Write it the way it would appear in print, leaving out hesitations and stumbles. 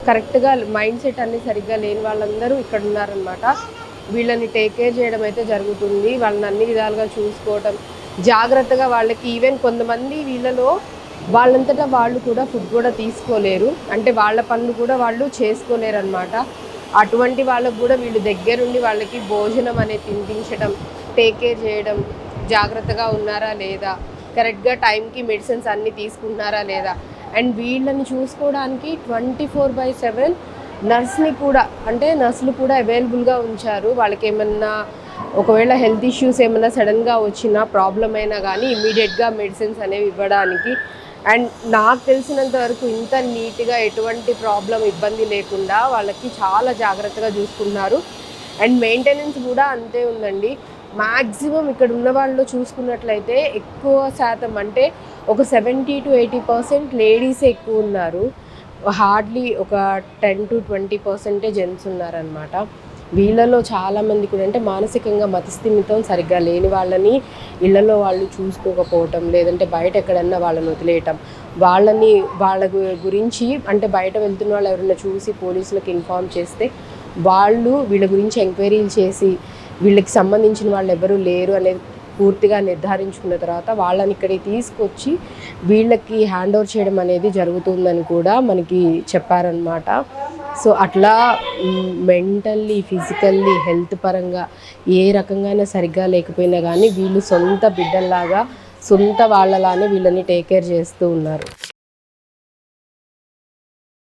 కరెక్ట్గా mind set అన్నీ సరిగ్గా లేని వాళ్ళందరూ ఇక్కడ ఉన్నారనమాట. వీళ్ళని టేక్ కేర్ చేయడం అయితే జరుగుతుంది. వాళ్ళని అన్ని విధాలుగా చూసుకోవటం, జాగ్రత్తగా వాళ్ళకి ఈవెన్ కొంతమంది వీళ్ళలో వాళ్ళంతటా వాళ్ళు కూడా ఫుడ్ కూడా తీసుకోలేరు, అంటే వాళ్ళ పనులు కూడా వాళ్ళు చేసుకోలేరు అనమాట. అటువంటి వాళ్ళకు కూడా వీళ్ళు దగ్గరుండి వాళ్ళకి భోజనం అనేది తినిపించడం, టేక్ కేర్ చేయడం, జాగ్రత్తగా ఉన్నారా లేదా, కరెక్ట్గా టైంకి మెడిసిన్స్ అన్నీ తీసుకుంటున్నారా లేదా, అండ్ వీళ్ళని చూసుకోవడానికి 24/7 నర్స్ని కూడా, అంటే నర్సులు కూడా అవైలబుల్గా ఉంచారు. వాళ్ళకి ఏమన్నా ఒకవేళ హెల్త్ ఇష్యూస్ ఏమన్నా సడన్గా వచ్చినా ప్రాబ్లం అయినా కానీ ఇమీడియట్గా మెడిసిన్స్ అనేవి ఇవ్వడానికి. అండ్ నాకు తెలిసినంత వరకు ఇంత నీట్గా ఎటువంటి ప్రాబ్లం ఇబ్బంది లేకుండా వాళ్ళకి చాలా జాగ్రత్తగా చూసుకున్నారు. అండ్ మెయింటెనెన్స్ కూడా అంతే ఉందండి. మ్యాక్సిమం ఇక్కడ ఉన్న వాళ్ళు చూసుకున్నట్లయితే ఎక్కువ శాతం అంటే ఒక 70-80% లేడీసే ఎక్కువ ఉన్నారు. హార్డ్లీ ఒక 10-20% జెంట్స్ ఉన్నారనమాట. వీళ్ళలో చాలామంది కూడా అంటే మానసికంగా మతిస్థిమితం సరిగ్గా లేని వాళ్ళని ఇళ్లలో వాళ్ళు చూసుకోకపోవటం, లేదంటే బయట ఎక్కడన్నా వాళ్ళని వదిలేయటం, వాళ్ళ గురించి అంటే బయట వెళ్తున్న వాళ్ళు ఎవరైనా చూసి పోలీసులకు ఇన్ఫార్మ్ చేస్తే వాళ్ళు వీళ్ళ గురించి ఎంక్వైరీలు చేసి వీళ్ళకి సంబంధించిన వాళ్ళు ఎవరు లేరు అనేది పూర్తిగా నిర్ధారించుకున్న తర్వాత వాళ్ళని ఇక్కడికి తీసుకొచ్చి వీళ్ళకి హ్యాండ్ ఓవర్ చేయడం అనేది జరుగుతుందని కూడా మనకి చెప్పారనమాట. సో అట్లా మెంటల్లీ, ఫిజికల్లీ, హెల్త్ పరంగా ఏ రకంగా సరిగ్గా లేకపోయినా కానీ వీళ్ళు సొంత బిడ్డల్లాగా, సొంత వాళ్ళలానే వీళ్ళని టేక్ కేర్ చేస్తూ ఉన్నారు.